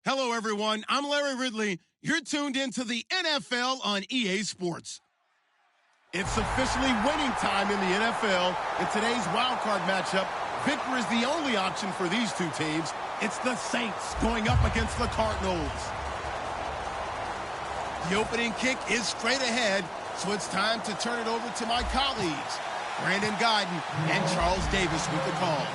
Hello, everyone. I'm Larry Ridley. You're tuned into the NFL on EA Sports. It's officially winning time in the NFL. In today's wildcard matchup, victory is the only option for these two teams. It's the Saints going up against the Cardinals. The opening kick is straight ahead, so it's time to turn it over to my colleagues, Brandon Guyton and Charles Davis with the call.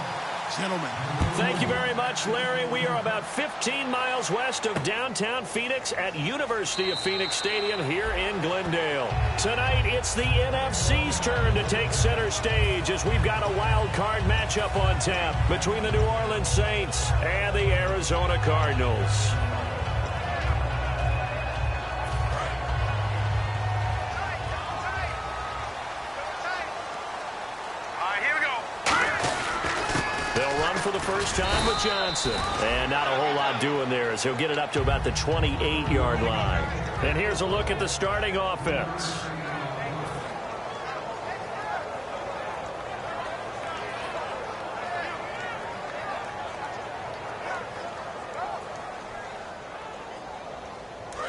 Gentlemen. Thank you very much, Larry. We are about 15 miles west of downtown Phoenix at University of Phoenix Stadium here in Glendale. Tonight, it's the NFC's turn to take center stage as we've got a wild card matchup on tap between the New Orleans Saints and the Arizona Cardinals. For the first time with Johnson. And not a whole lot doing there as he'll get it up to about the 28-yard line. And here's a look at the starting offense.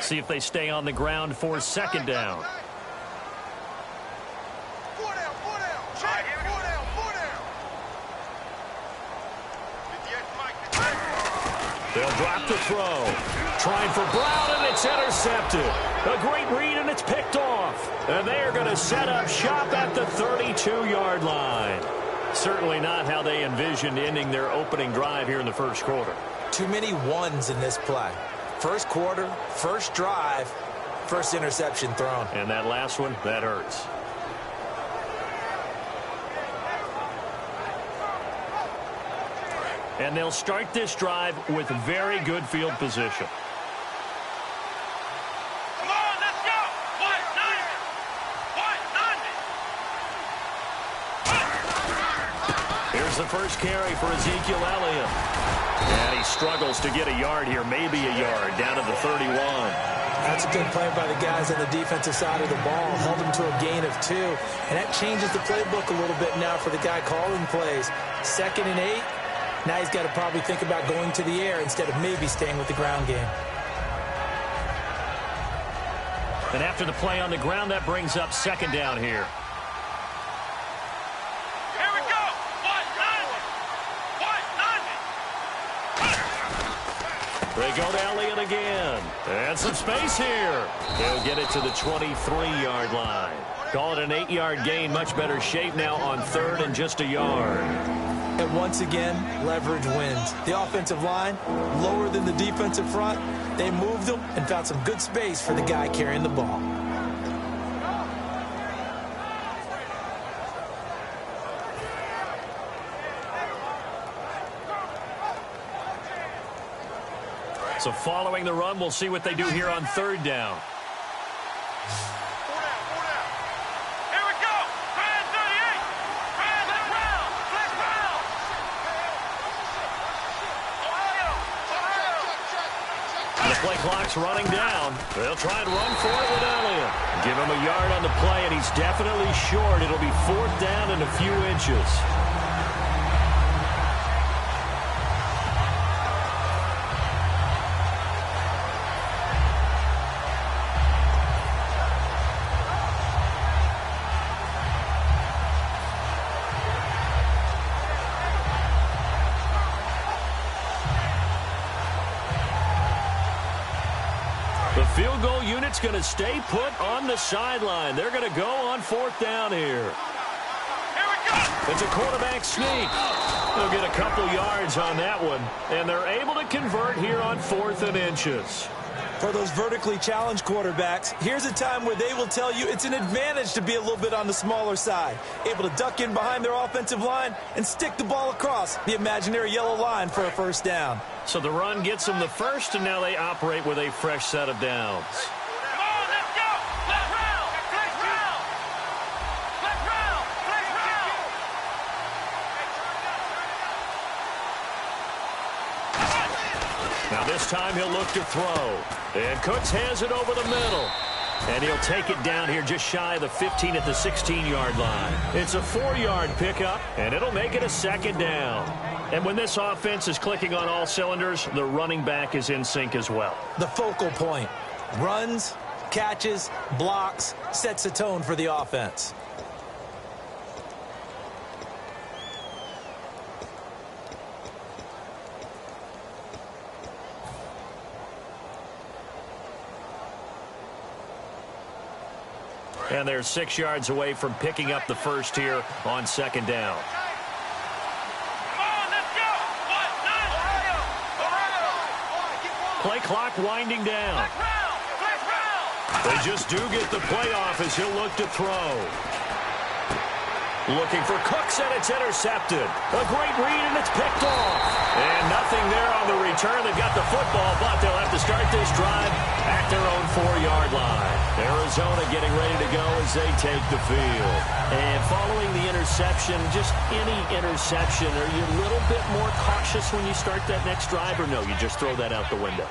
See if they stay on the ground for second down. They'll drop the throw. Trying for Brown, and it's intercepted. A great read, and it's picked off. And they are going to set up shop at the 32-yard line. Certainly not how they envisioned ending their opening drive here in the first quarter. Too many ones in this play. First quarter, first drive, first interception thrown. And that last one, that hurts. And they'll start this drive with very good field position. Come on, let's go! Here's the first carry for Ezekiel Elliott. And he struggles to get a yard here, maybe a yard, down to the 31. That's a good play by the guys on the defensive side of the ball. Held them to a gain of 2. And that changes the playbook a little bit now for the guy calling plays. 2nd and 8. Now he's got to probably think about going to the air instead of maybe staying with the ground game. And after the play on the ground, that brings up second down here. Here we go! They go to Elliott again. And some space here. He'll get it to the 23-yard line. Call it an 8-yard gain. Much better shape now on 3rd and just a yard. And once again, leverage wins. The offensive line, lower than the defensive front. They moved them and found some good space for the guy carrying the ball. So following the run, we'll see what they do here on 3rd down. Play clock's running down. They'll try and run for it with Elliott. Give him a yard on the play, and he's definitely short. It'll be 4th down and a few inches. The field goal unit's going to stay put on the sideline. They're going to go on 4th down here. It's a quarterback sneak. They'll get a couple yards on that one, and they're able to convert here on 4th and inches. For those vertically challenged quarterbacks, here's a time where they will tell you it's an advantage to be a little bit on the smaller side. Able to duck in behind their offensive line and stick the ball across the imaginary yellow line for a first down. So the run gets them the first, and now they operate with a fresh set of downs. Now this time he'll look to throw. And Cooks has it over the middle. And he'll take it down here just shy of the 15 at the 16-yard line. It's a 4-yard pickup, and it'll make it a second down. And when this offense is clicking on all cylinders, the running back is in sync as well. The focal point. Runs, catches, blocks, sets a tone for the offense. And they're 6 yards away from picking up the first here on second down. Play clock winding down. They just do get the play off as he'll look to throw. Looking for Cooks, and it's intercepted. A great read, and it's picked off. And nothing there on the return. They've got the football, but they'll have to start this drive at their own 4-yard line. Arizona getting ready to go as they take the field. And following the interception, just any interception, are you a little bit more cautious when you start that next drive, or no, you just throw that out the window?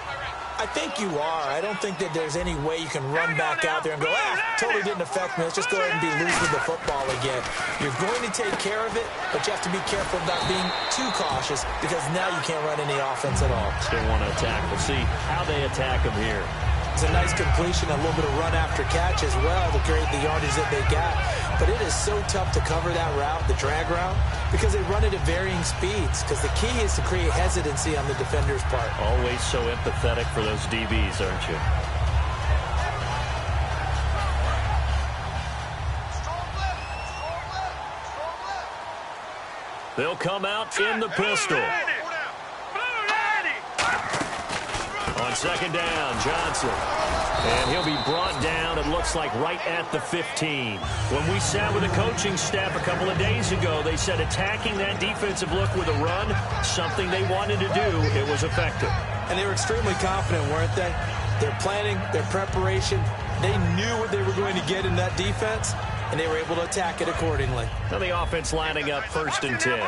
I think you are. I don't think that there's any way you can run back out there and go, totally didn't affect me. Let's just go ahead and be loose with the football again. You're going to take care of it, but you have to be careful about being too cautious because now you can't run any offense at all. Still want to attack. We'll see how they attack them here. It's a nice completion, a little bit of run after catch as well to create the yardage that they got. But it is so tough to cover that route, the drag route, because they run it at varying speeds. Because the key is to create hesitancy on the defender's part. Always so empathetic for those DBs, aren't you? They'll come out in the pistol. On second down, Johnson. And he'll be brought down, it looks like, right at the 15. When we sat with the coaching staff a couple of days ago, they said attacking that defensive look with a run, something they wanted to do, it was effective. And they were extremely confident, weren't they? Their planning, their preparation, they knew what they were going to get in that defense, and they were able to attack it accordingly. Now the offense lining up 1st and 10.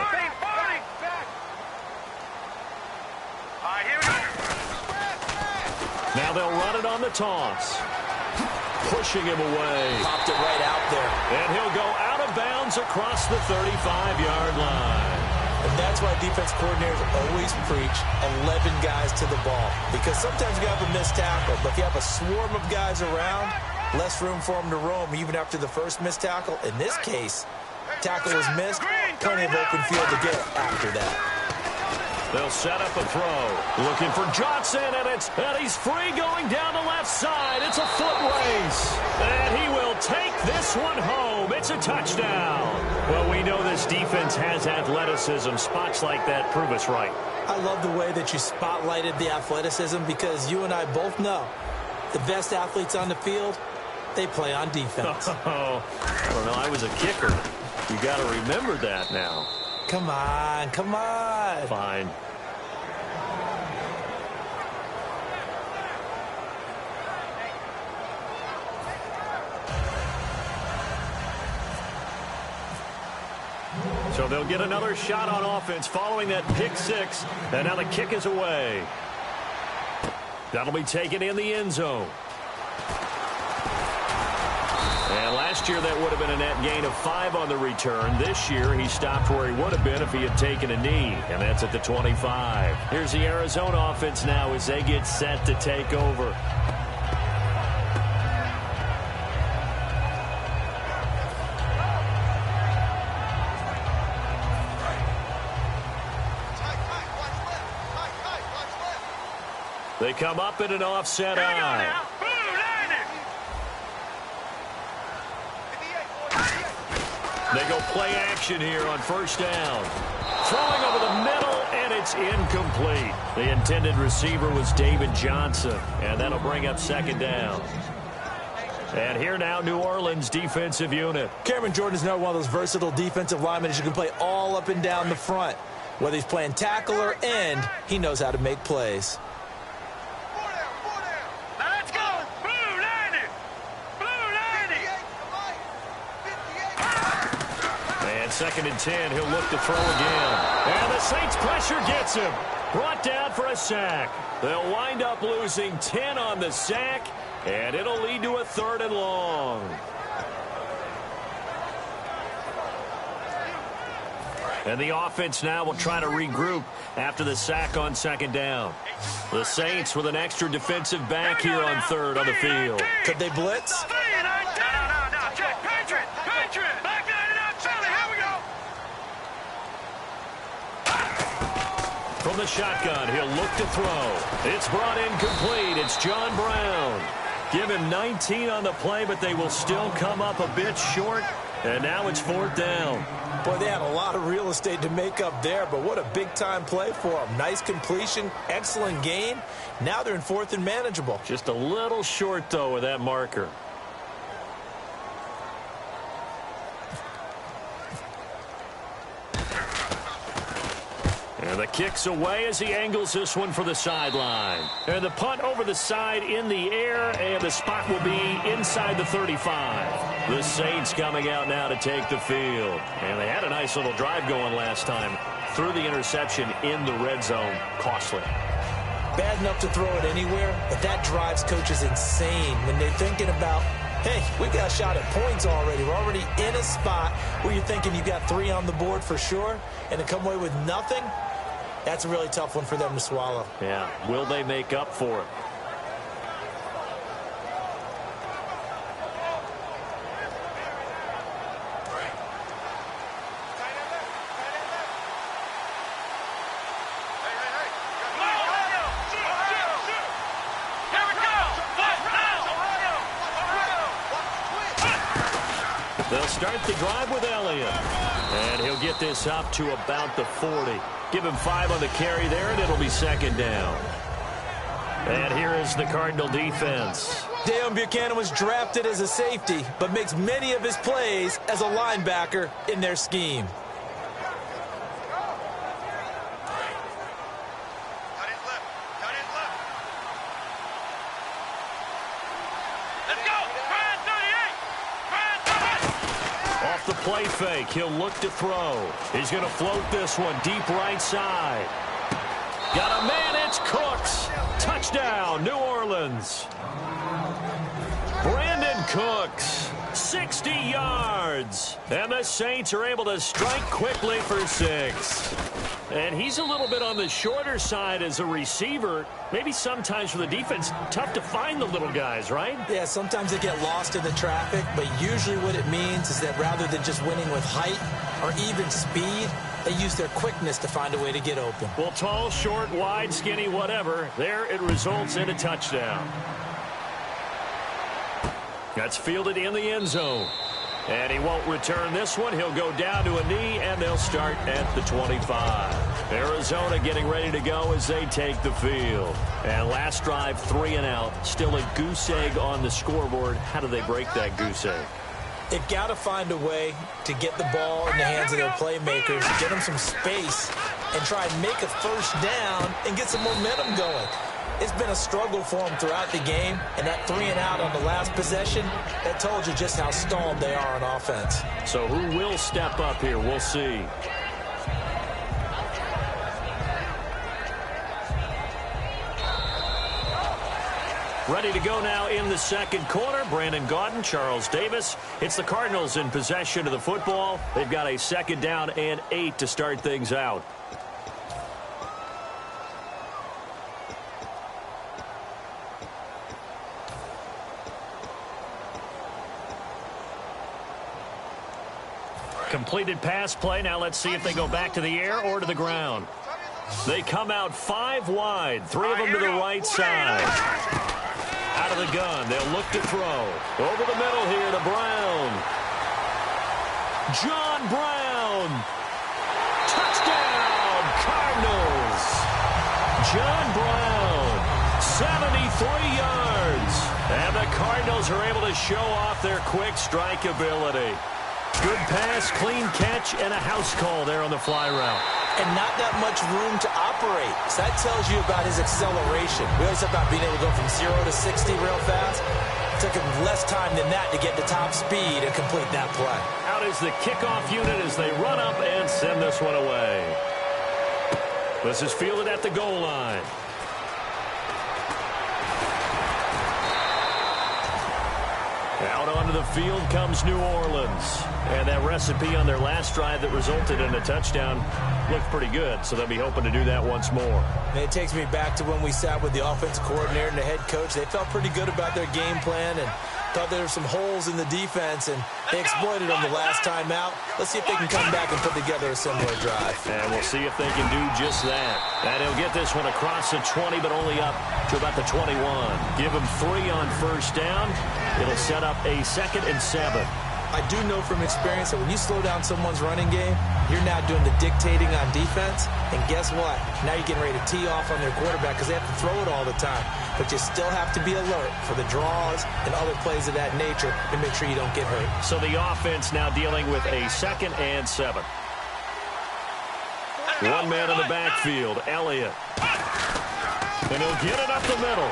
Now they'll run it on the toss. Pushing him away. Popped it right out there. And he'll go out of bounds across the 35-yard line. And that's why defense coordinators always preach 11 guys to the ball. Because sometimes you have a missed tackle, but if you have a swarm of guys around, less room for them to roam even after the first missed tackle. In this case, tackle was missed, plenty of open field to get after that. They'll set up a throw. Looking for Johnson, and he's free going down the left side. It's a foot race. And he will take this one home. It's a touchdown. Well, we know this defense has athleticism. Spots like that prove us right. I love the way that you spotlighted the athleticism because you and I both know the best athletes on the field, they play on defense. Oh, I don't know. I was a kicker. You got to remember that now. Come on, come on. Fine. So they'll get another shot on offense following that pick six. And now the kick is away. That'll be taken in the end zone. And last year that would have been a net gain of 5 on the return. This year he stopped where he would have been if he had taken a knee. And that's at the 25. Here's the Arizona offense now as they get set to take over. They come up in an offset eye. They go play action here on first down. Throwing over the middle, and it's incomplete. The intended receiver was David Johnson, and that'll bring up second down. And here now, New Orleans defensive unit. Cameron Jordan is another one of those versatile defensive linemen that you can play all up and down the front. Whether he's playing tackle or end, he knows how to make plays. Second and 10, he'll look to throw again. And the Saints pressure gets him. Brought down for a sack. They'll wind up losing 10 on the sack, and it'll lead to a 3rd and long. And the offense now will try to regroup after the sack on second down. The Saints with an extra defensive back here on third on the field. Could they blitz? No. Check. Patriot. Back 99. Charlie, here we go. From the shotgun, he'll look to throw. It's brought in complete. It's John Brown. Give him 19 on the play, but they will still come up a bit short. And now it's fourth down. Boy, they had a lot of real estate to make up there, but what a big-time play for them. Nice completion, excellent gain. Now they're in fourth and manageable. Just a little short, though, with that marker. And the kick's away as he angles this one for the sideline. And the punt over the side in the air, and the spot will be inside the 35. The Saints coming out now to take the field. And they had a nice little drive going last time. Threw the interception in the red zone. Costly. Bad enough to throw it anywhere, but that drives coaches insane when they're thinking about, hey, we got a shot at points already. We're already in a spot where you're thinking you got 3 on the board for sure, and to come away with nothing, that's a really tough one for them to swallow. Yeah, will they make up for it? They'll start the drive with Elliott. And he'll get this up to about the 40. Give him 5 on the carry there, and it'll be second down. And here is the Cardinal defense. Deone Bucannon was drafted as a safety, but makes many of his plays as a linebacker in their scheme. Off the play fake, he'll look to throw. He's going to float this one deep right side. Got a man, it's Cooks. Touchdown, New Orleans. Brandon Cooks, 60 yards. And the Saints are able to strike quickly for 6. And he's a little bit on the shorter side as a receiver. Maybe sometimes for the defense, tough to find the little guys, right? Yeah, sometimes they get lost in the traffic, but usually what it means is that rather than just winning with height or even speed, they use their quickness to find a way to get open. Well, tall, short, wide, skinny, whatever, there it results in a touchdown. That's fielded in the end zone. And he won't return this one. He'll go down to a knee, and they'll start at the 25. Arizona getting ready to go as they take the field. And last drive, 3 and out. Still a goose egg on the scoreboard. How do they break that goose egg? They've got to find a way to get the ball in the hands of their playmakers, get them some space, and try and make a first down and get some momentum going. It's been a struggle for them throughout the game, and that 3 and out on the last possession, that told you just how stalled they are on offense. So who will step up here? We'll see. Ready to go now in the second quarter. Brandon Gaudin, Charles Davis. It's the Cardinals in possession of the football. They've got a second down and 8 to start things out. Completed pass play. Now let's see if they go back to the air or to the ground. They come out 5 wide. 3 of them to the right side. Out of the gun. They'll look to throw. Over the middle here to Brown. John Brown. Touchdown, Cardinals. John Brown, 73 yards. And the Cardinals are able to show off their quick strike ability. Good pass, clean catch, and a house call there on the fly route. And not that much room to operate. So that tells you about his acceleration. We always talk about being able to go from 0 to 60 real fast. It took him less time than that to get to top speed and complete that play. Out is the kickoff unit as they run up and send this one away. This is fielded at the goal line. Out onto the field comes New Orleans. And that recipe on their last drive that resulted in a touchdown looked pretty good, so they'll be hoping to do that once more. And it takes me back to when we sat with the offensive coordinator and the head coach. They felt pretty good about their game plan and thought there were some holes in the defense, and they exploited them the last time out. Let's see if they can come back and put together a similar drive. And we'll see if they can do just that. And he'll get this one across the 20, but only up to about the 21. Give him 3 on first down. It'll set up a 2nd and 7. I do know from experience that when you slow down someone's running game, you're now doing the dictating on defense. And guess what? Now you're getting ready to tee off on their quarterback because they have to throw it all the time. But you still have to be alert for the draws and other plays of that nature to make sure you don't get hurt. So the offense now dealing with a 2nd and 7. One man in the backfield, Elliott. And he'll get it up the middle.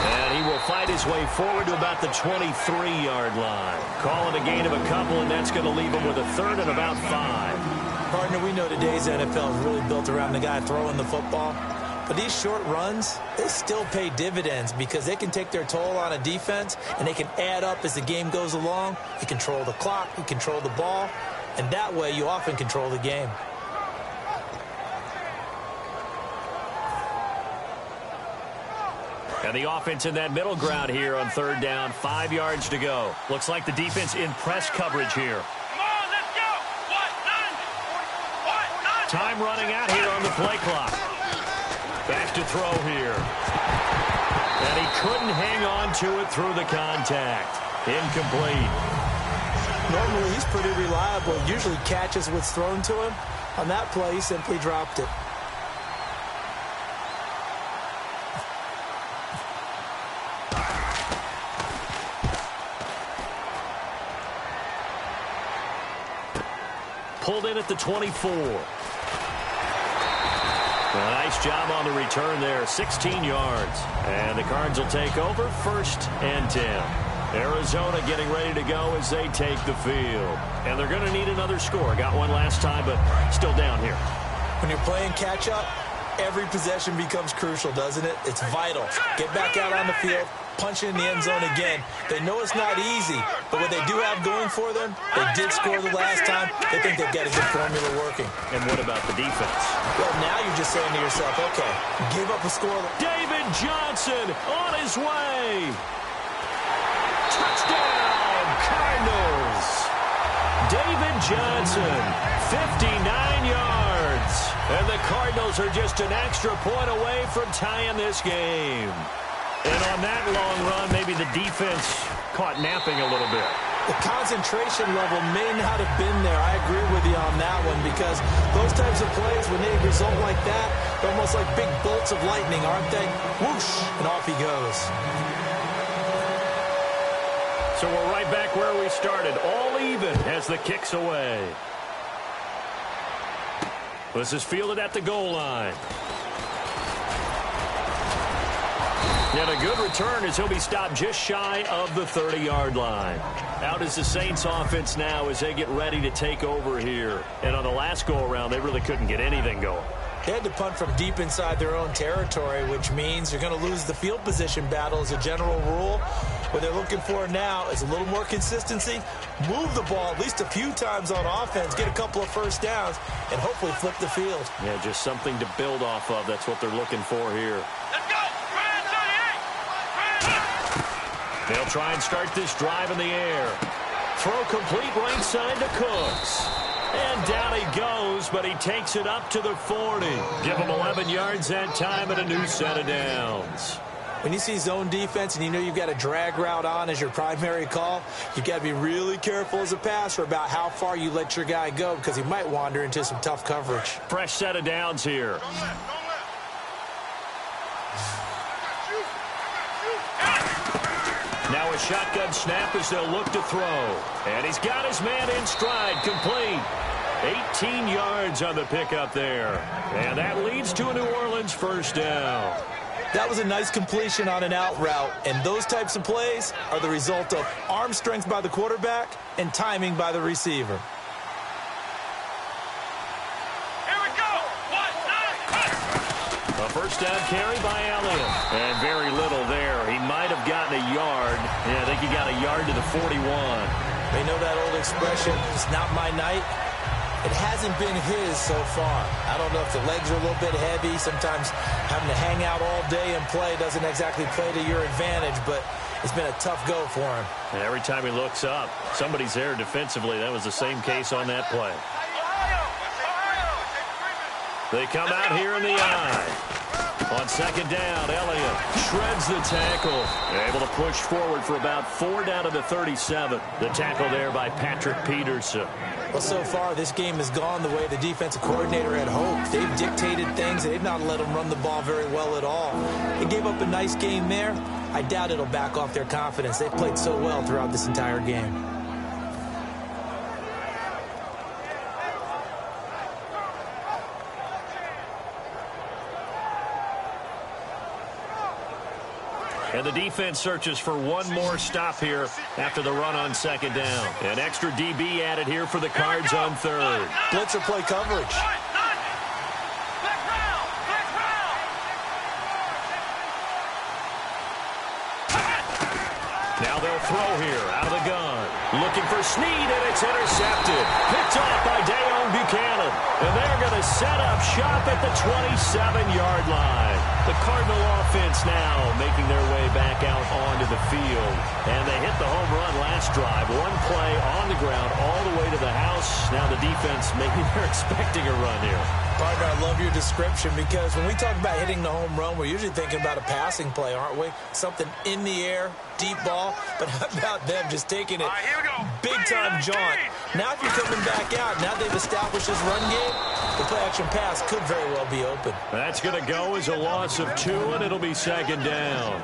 And he will fight his way forward to about the 23-yard line. Calling a gain of a couple, and that's going to leave him with a 3rd and about 5. Partner, we know today's NFL is really built around the guy throwing the football. But these short runs, they still pay dividends because they can take their toll on a defense, and they can add up as the game goes along. You control the clock, you control the ball, and that way you often control the game. And the offense in that middle ground here on 3rd down, 5 yards to go. Looks like the defense in press coverage here. Come on, let's go. What? Time running out here on the play clock. Back to throw here. And he couldn't hang on to it through the contact. Incomplete. Normally he's pretty reliable. Usually catches what's thrown to him. On that play, he simply dropped it. Pulled in at the 24. A nice job on the return there, 16 yards. And the Cards will take over, 1st and 10. Arizona getting ready to go as they take the field. And they're going to need another score. Got one last time, but still down here. When you're playing catch-up, every possession becomes crucial, doesn't it? It's vital. Get back out on the field, punch in the end zone again. They know it's not easy, but what they do have going for them, they did score the last time. They think they've got a good formula working. And what about the defense? Well, now you're just saying to yourself, okay, give up a score. David Johnson on his way. Touchdown, Cardinals. David Johnson, 59 yards. And the Cardinals are just an extra point away from tying this game. And on that long run, maybe the defense caught napping a little bit. The concentration level may not have been there. I agree with you on that one because those types of plays, when they result like that, they're almost like big bolts of lightning, aren't they? Whoosh, and off he goes. So we're right back where we started, all even as the kick's away. This is fielded at the goal line. And a good return as he'll be stopped just shy of the 30-yard line. Out is the Saints offense now as they get ready to take over here. And on the last go-around, they really couldn't get anything going. They had to punt from deep inside their own territory, which means you're going to lose the field position battle as a general rule. What they're looking for now is a little more consistency, move the ball at least a few times on offense, get a couple of first downs, and hopefully flip the field. Yeah, just something to build off of. That's what they're looking for here. Let's go. They'll try and start this drive in the air. Throw complete right side to Cooks. And down he goes, but he takes it up to the 40. Give him 11 yards that time and a new set of downs. When you see zone defense and you know you've got a drag route on as your primary call, you've got to be really careful as a passer about how far you let your guy go because he might wander into some tough coverage. Fresh set of downs here. Now a shotgun snap as they'll look to throw. And he's got his man in stride, complete. 18 yards on the pickup there. And that leads to a New Orleans first down. That was a nice completion on an out route, and those types of plays are the result of arm strength by the quarterback and timing by the receiver. Here we go. A first down carry by Elliott. And very little there. He might have gotten a yard. Yeah, I think think he got a yard to the 41. They know that old expression, it's not my night. It hasn't been his so far. I don't know if the legs are a little bit heavy. Sometimes having to hang out all day and play doesn't exactly play to your advantage, but it's been a tough go for him. And every time he looks up, somebody's there defensively. That was the same case on that play. They come out here in the eye. On second down, Elliott shreds the tackle. Able to push forward for about 4 down to the 37. The tackle there by Patrick Peterson. Well, so far, this game has gone the way the defensive coordinator had hoped. They've dictated things. They've not let them run the ball very well at all. They gave up a nice game there. I doubt it'll back off their confidence. They've played so well throughout this entire game. And the defense searches for one more stop here after the run on second down. An extra DB added here for the Cards on third. Blitzer play coverage. Now they'll throw here out of the gun. Looking for Snead, and it's intercepted. Picked off by Dayon Buchanan. And they're going to set up shop at the 27-yard line. The Cardinal offense now making their way back out onto the field. And they hit the home run last drive. One play on the ground all the way to the house. Now the defense, maybe they're expecting a run here. Partner, I love your description because when we talk about hitting the home run, we're usually thinking about a passing play, aren't we? Something in the air, deep ball. But how about them just taking it big-time jaunt? Now if you're coming back out, now they've established this run game, the play-action pass could very well be open. That's going to go as a loss of 2, and it'll be second down.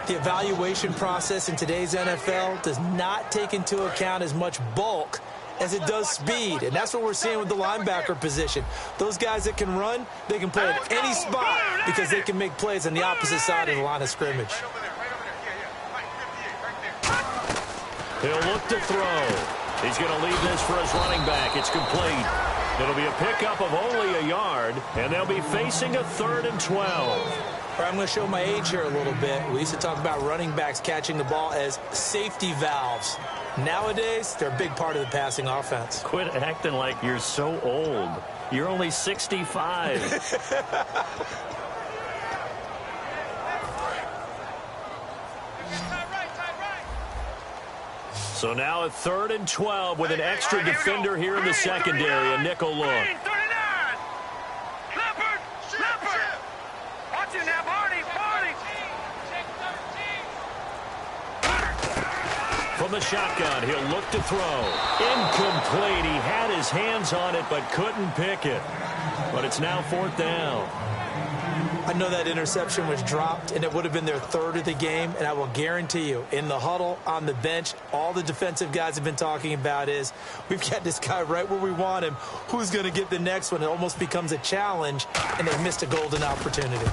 The evaluation process in today's NFL does not take into account as much bulk as it does speed, and that's what we're seeing with the linebacker position. Those guys that can run, they can play at any spot because they can make plays on the opposite side of the line of scrimmage. He'll look to throw. He's going to leave this for his running back. It's complete. It'll be a pickup of only a yard, and they'll be facing a 3rd and 12. I'm going to show my age here a little bit. We used to talk about running backs catching the ball as safety valves. Nowadays, they're a big part of the passing offense. Quit acting like you're so old. You're only 65. So now a 3rd and 12 with an extra defender here in the secondary. A nickel look. 39. Leopard. Watch it now, Barney. From the shotgun, he'll look to throw. Incomplete. He had his hands on it, but couldn't pick it. But it's now 4th down. I know that interception was dropped, and it would have been their 3rd of the game, and I will guarantee you, in the huddle, on the bench, all the defensive guys have been talking about is, we've got this guy right where we want him. Who's going to get the next one? It almost becomes a challenge, and they missed a golden opportunity.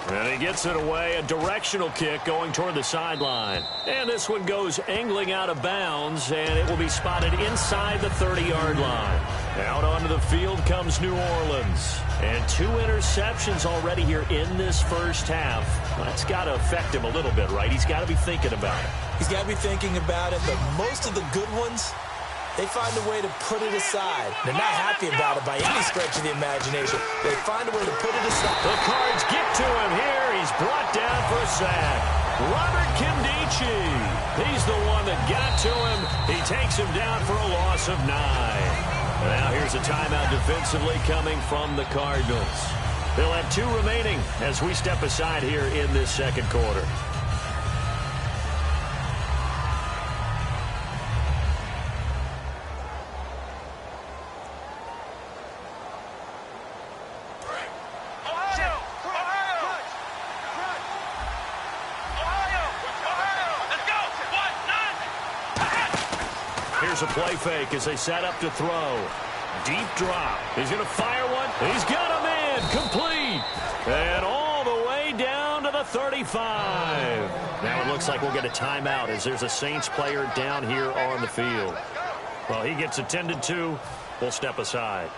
And he gets it away, a directional kick going toward the sideline. And this one goes angling out of bounds, and it will be spotted inside the 30-yard line. Out onto the field comes New Orleans. And 2 interceptions already here in this first half. That's got to affect him a little bit, right? He's got to be thinking about it. He's got to be thinking about it, but most of the good ones, they find a way to put it aside. They're not happy about it by any stretch of the imagination. They find a way to put it aside. The Cards get to him here. He's brought down for a sack. Robert Kimdichie. He's the one that got to him. He takes him down for a loss of 9. Now here's a timeout defensively coming from the Cardinals. They'll have 2 remaining as we step aside here in this second quarter. Here's a play fake as they set up to throw. Deep drop. He's going to fire one. He's got a man. Complete. And all the way down to the 35. Now it looks like we'll get a timeout as there's a Saints player down here on the field. Well, he gets attended to. We'll step aside.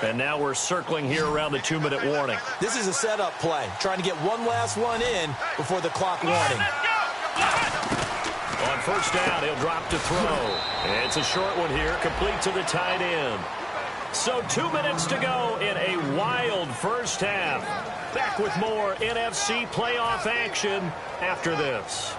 And now we're circling here around the 2-minute warning. This is a setup play, trying to get one last one in before the clock warning. On first down, he'll drop to throw. It's a short one here, complete to the tight end. So 2 minutes to go in a wild first half. Back with more NFC playoff action after this.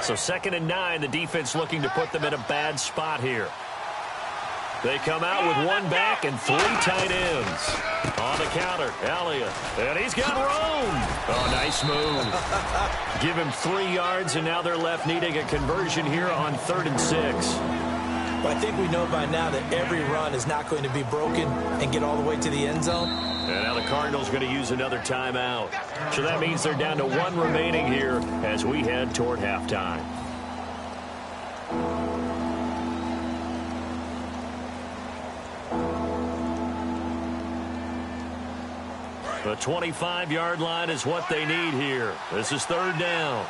So 2nd and 9, the defense looking to put them in a bad spot here. They come out with one back and 3 tight ends. On the counter, Elliott. And he's got room. Oh, nice move. Give him 3 yards, and now they're left needing a conversion here on 3rd and 6. But I think we know by now that every run is not going to be broken and get all the way to the end zone. And now the Cardinals going to use another timeout. So that means they're down to 1 remaining here as we head toward halftime. The 25-yard line is what they need here. This is 3rd down.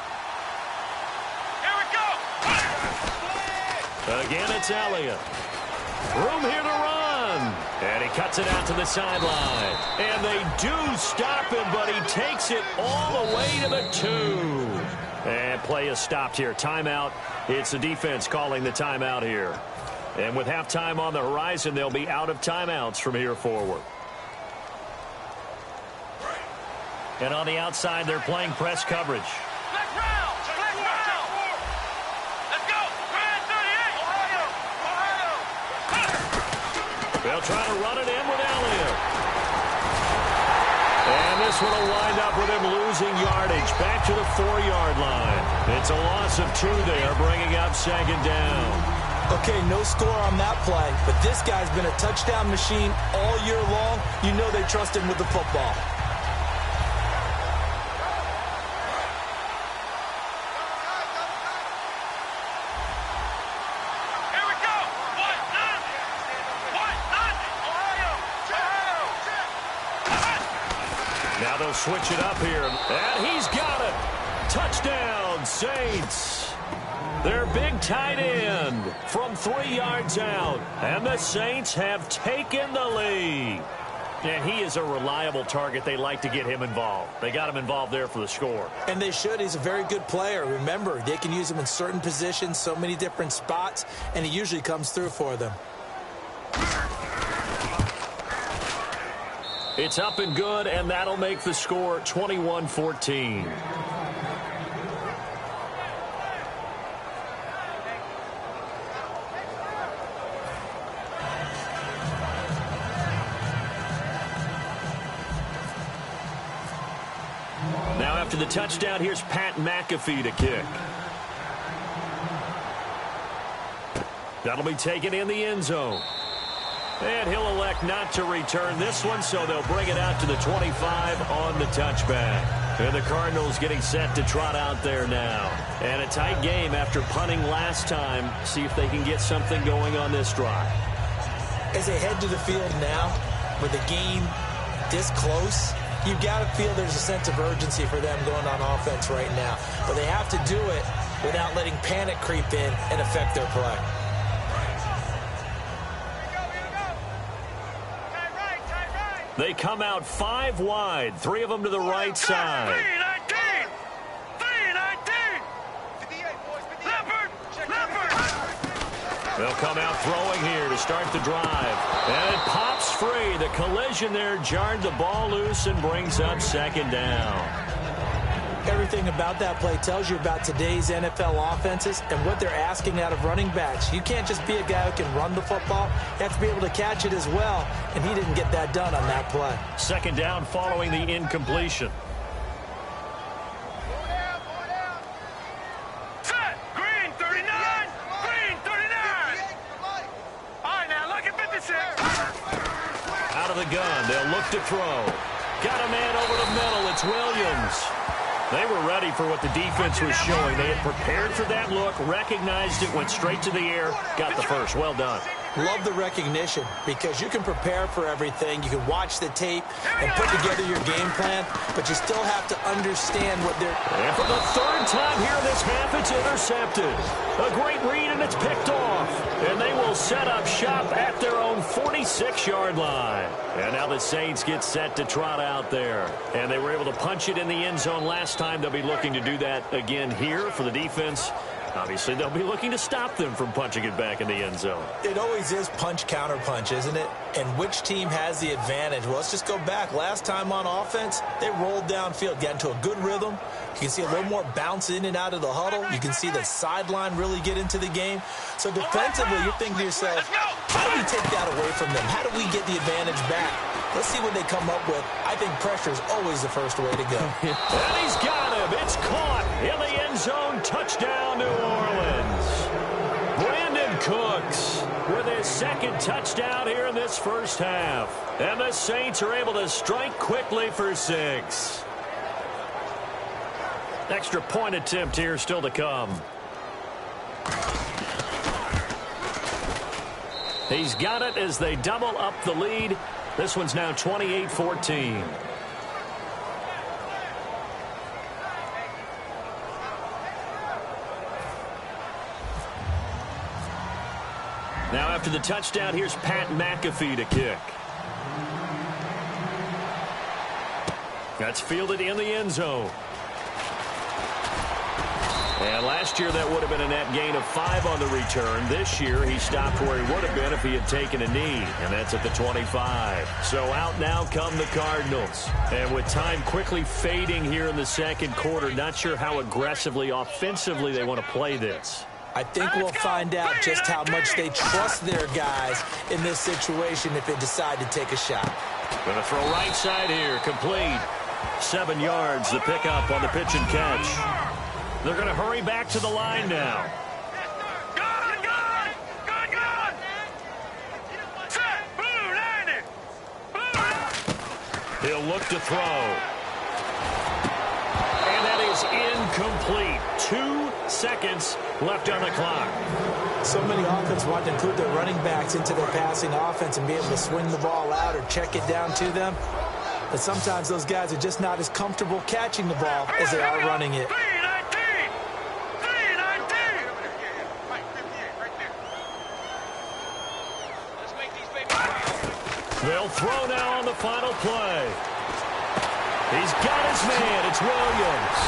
Here we go. Again, it's Elliott. Room here to run. And he cuts it out to the sideline. And they do stop him, but he takes it all the way to the 2. And play is stopped here. Timeout. It's the defense calling the timeout here. And with halftime on the horizon, they'll be out of timeouts from here forward. And on the outside, they're playing press coverage. Let's round. Let's round. Let's go. Grand 38. Ohio. They'll try to run it in with Elliott. And this one will wind up with him losing yardage back to the 4-yard line. It's a loss of 2 there, bringing up 2nd down. Okay, no score on that play, but this guy's been a touchdown machine all year long. You know they trust him with the football. Now they'll switch it up here. And he's got it. Touchdown, Saints. Their big tight end from 3 yards out. And the Saints have taken the lead. And he is a reliable target. They like to get him involved. They got him involved there for the score. And they should. He's a very good player. Remember, they can use him in certain positions, so many different spots, and he usually comes through for them. It's up and good, and that'll make the score 21-14. Now after the touchdown, here's Pat McAfee to kick. That'll be taken in the end zone. And he'll elect not to return this one, so they'll bring it out to the 25 on the touchback. And the Cardinals getting set to trot out there now. And a tight game after punting last time. See if they can get something going on this drive. As they head to the field now, with the game this close, you've got to feel there's a sense of urgency for them going on offense right now. But they have to do it without letting panic creep in and affect their play. They come out 5 wide, 3 of them to the right side. 319! 319! Leopard! Leopard! They'll come out throwing here to start the drive. And it pops free. The collision there jarred the ball loose and brings up 2nd down. Everything about that play tells you about today's NFL offenses and what they're asking out of running backs. You can't just be a guy who can run the football. You have to be able to catch it as well, and he didn't get that done on that play. 2nd down following the incompletion. Set! Green 39! Green 39! All right, now look at 56. Out of the gun, they'll look to throw. Got a man over the middle. It's Williams. They were ready for what the defense was showing. They had prepared for that look, recognized it, went straight to the air, got the first. Well done. Love the recognition because you can prepare for everything. You can watch the tape and put together your game plan, but you still have to understand what they're... And for the third time here this half, it's intercepted. A great read, and it's picked off. And they will set up shop at their own 46-yard line. And now the Saints get set to trot out there. And they were able to punch it in the end zone last time. They'll be looking to do that again here for the defense. Obviously, they'll be looking to stop them from punching it back in the end zone. It always is punch, counter punch, isn't it? And which team has the advantage? Well, let's just go back. Last time on offense, they rolled downfield, got into a good rhythm. You can see a little more bounce in and out of the huddle. You can see the sideline really get into the game. So defensively, you're thinking to yourself, how do we take that away from them? How do we get the advantage back? Let's see what they come up with. I think pressure is always the first way to go. And he's got him. It's caught in the end zone. Touchdown, New Orleans. Brandon Cooks with his second touchdown here in this first half. And the Saints are able to strike quickly for 6. Extra point attempt here still to come. He's got it as they double up the lead. This one's now 28-14. Now after the touchdown, here's Pat McAfee to kick. That's fielded in the end zone. And last year that would have been a net gain of 5 on the return. This year he stopped where he would have been if he had taken a knee, and that's at the 25. So out now come the Cardinals. And with time quickly fading here in the second quarter, not sure how aggressively, offensively they want to play this. I think we'll find out just how much they trust their guys in this situation if they decide to take a shot. Going to throw right side here, complete. 7 yards, the pickup on the pitch and catch. They're going to hurry back to the line now. Gun! Set! Blue, 90! Blue! He'll look to throw. And that is incomplete. 2 seconds left on the clock. So many offenses want to include their running backs into their passing offense and be able to swing the ball out or check it down to them. But sometimes those guys are just not as comfortable catching the ball as they are running it. They'll throw now on the final play. He's got his man. It's Williams.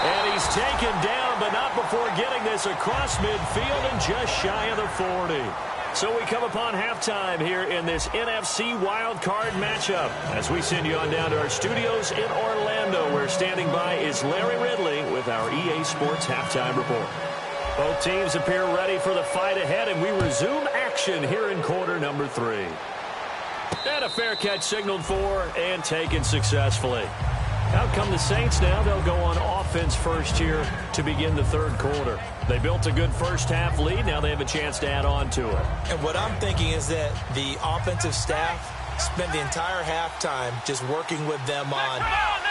And he's taken down, but not before getting this across midfield and just shy of the 40. So we come upon halftime here in this NFC wildcard matchup as we send you on down to our studios in Orlando, where standing by is Larry Ridley with our EA Sports Halftime Report. Both teams appear ready for the fight ahead, and we resume action here in quarter number 3. And a fair catch signaled for and taken successfully. Out come the Saints now. They'll go on offense first here to begin the third quarter. They built a good first half lead. Now they have a chance to add on to it. And what I'm thinking is that the offensive staff spent the entire halftime just working with them on,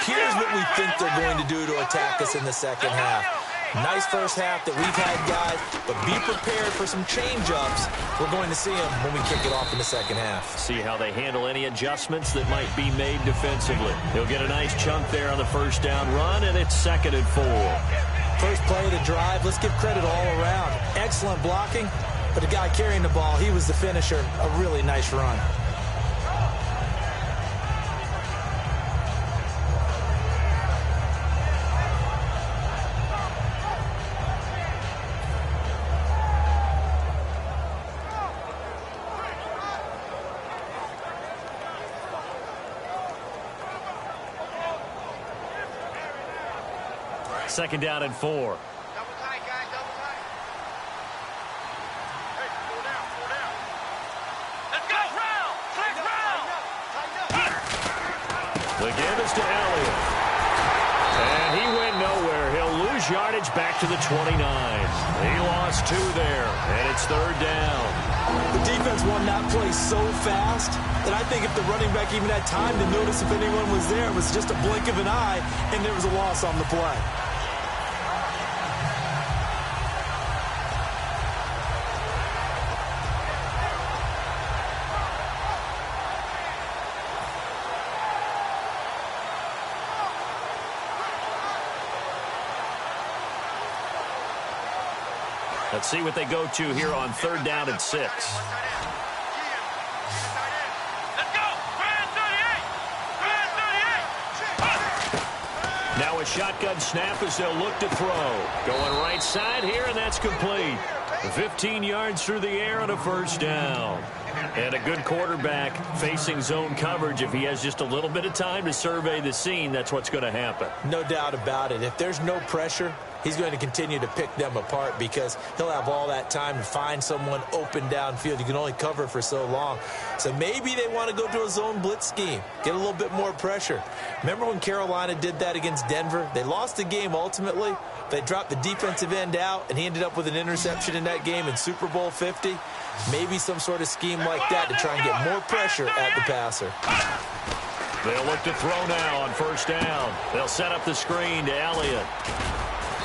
here's what we think they're going to do to attack us in the second half. Nice first half that we've had, guys, but be prepared for some change-ups. We're going to see them when we kick it off in the second half. See how they handle any adjustments that might be made defensively. He'll get a nice chunk there on the first down run, and it's 2nd and 4. First play of the drive, let's give credit all around. Excellent blocking, but the guy carrying the ball, he was the finisher. A really nice run. Second down and 4. Double tight, guys, double tight. Hey, four down. Let's go! Round! Click round! The give is to Elliott. And he went nowhere. He'll lose yardage back to the 29. He lost 2 there, and it's 3rd down. The defense won that play so fast that I think if the running back even had time to notice if anyone was there, it was just a blink of an eye, and there was a loss on the play. Let's see what they go to here on 3rd down and 6. Let's go. Grand 38. Grand 38. Now a shotgun snap as they'll look to throw. Going right side here, and that's complete. 15 yards through the air and a 1st down. And a good quarterback facing zone coverage. If he has just a little bit of time to survey the scene, that's what's going to happen. No doubt about it. If there's no pressure, he's going to continue to pick them apart because he'll have all that time to find someone open downfield. You can only cover for so long. So maybe they want to go to a zone blitz scheme, get a little bit more pressure. Remember when Carolina did that against Denver? They lost the game ultimately. They dropped the defensive end out, and he ended up with an interception in that game in Super Bowl 50. Maybe some sort of scheme like that to try and get more pressure at the passer. They'll look to throw now on 1st down. They'll set up the screen to Elliott.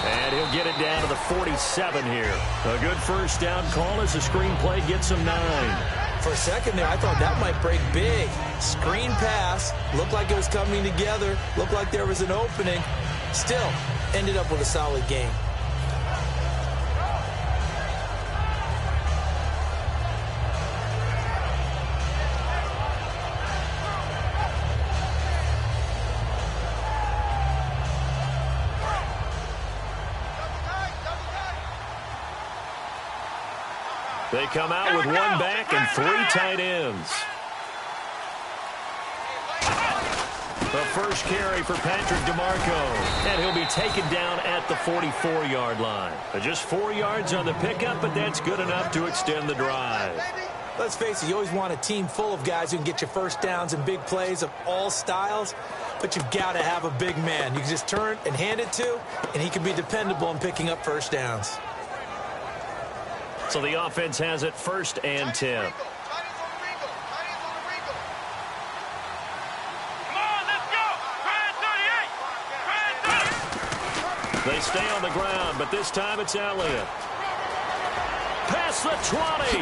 And he'll get it down to the 47 here. A good 1st down call as the screen play gets him 9. For a second there, I thought that might break big. Screen pass. Looked like it was coming together. Looked like there was an opening. Still, ended up with a solid game. They come out with 1 back and 3 tight ends. The first carry for Patrick DeMarco. And he'll be taken down at the 44-yard line. Just 4 yards on the pickup, but that's good enough to extend the drive. Let's face it, you always want a team full of guys who can get you 1st downs and big plays of all styles, but you've got to have a big man. You can just turn and hand it to, and he can be dependable in picking up 1st downs. So the offense has it 1st and 10. They stay on the ground, but this time it's Elliott. Past the 20.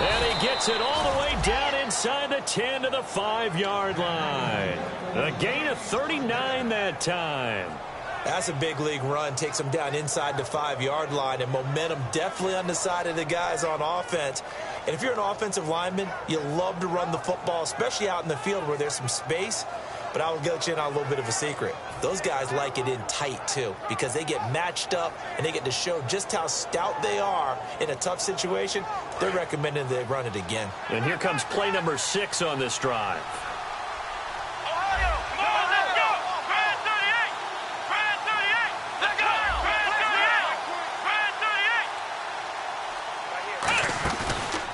And he gets it all the way down inside the 10 to the 5-yard line. A gain of 39 that time. That's a big league run. Takes him down inside the 5-yard line, and momentum definitely on the side of the guys on offense. And if you're an offensive lineman, you love to run the football, especially out in the field where there's some space. But I will let you in on a little bit of a secret. Those guys like it in tight, too, because they get matched up and they get to show just how stout they are in a tough situation. They're recommending they run it again. And here comes play number 6 on this drive. Ohio, come on, let's go! Grand 38! Grand 38! Let's go! Grand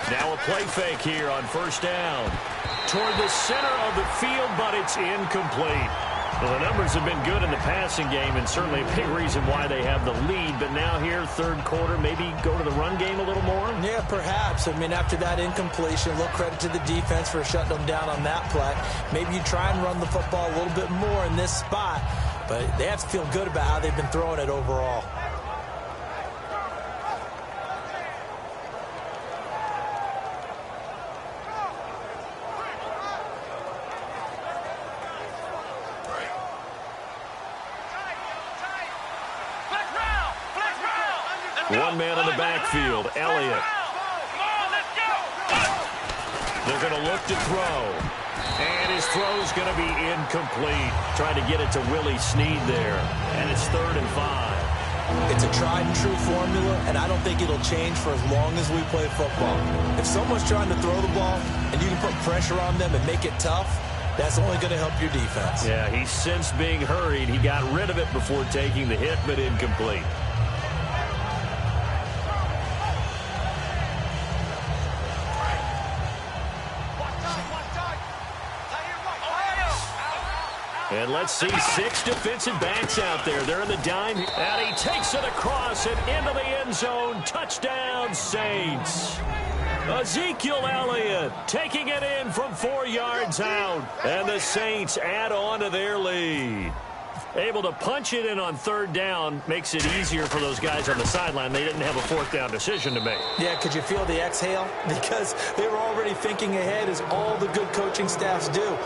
38! Now a play fake here on 1st down. Toward the center of the field, but it's incomplete. Well, the numbers have been good in the passing game, and certainly a big reason why they have the lead. But now here, 3rd quarter, maybe go to the run game a little more? Yeah, perhaps. I mean, after that incompletion, a little credit to the defense for shutting them down on that play. Maybe you try and run the football a little bit more in this spot, but they have to feel good about how they've been throwing it overall. One man in the backfield, Elliott. They're going to look to throw. And his throw's going to be incomplete. Trying to get it to Willie Snead there. And it's 3rd and 5. It's a tried and true formula, and I don't think it'll change for as long as we play football. If someone's trying to throw the ball and you can put pressure on them and make it tough, that's only going to help your defense. Yeah, he sensed being hurried. He got rid of it before taking the hit, but incomplete. And let's see 6 defensive backs out there. They're in the dime. And he takes it across and into the end zone. Touchdown, Saints. Ezekiel Elliott taking it in from 4 yards out. And the Saints add on to their lead. Able to punch it in on 3rd down makes it easier for those guys on the sideline. They didn't have a 4th down decision to make. Yeah, could you feel the exhale? Because they were already thinking ahead, as all the good coaching staffs do.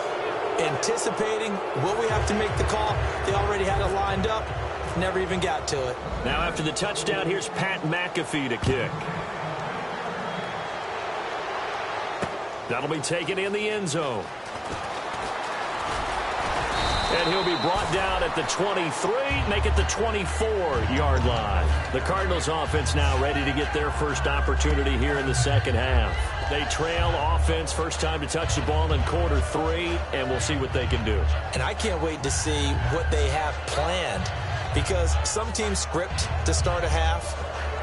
Anticipating, will we have to make the call? They already had it lined up. never even got to it. Now after the touchdown, here's Pat McAfee to kick. That'll be taken in the end zone. And he'll be brought down at the 23, make it the 24-yard line. The Cardinals offense now ready to get their first opportunity here in the second half. They trail offense, first time to touch the ball in quarter 3, and we'll see what they can do. And I can't wait to see what they have planned, because some teams script to start a half.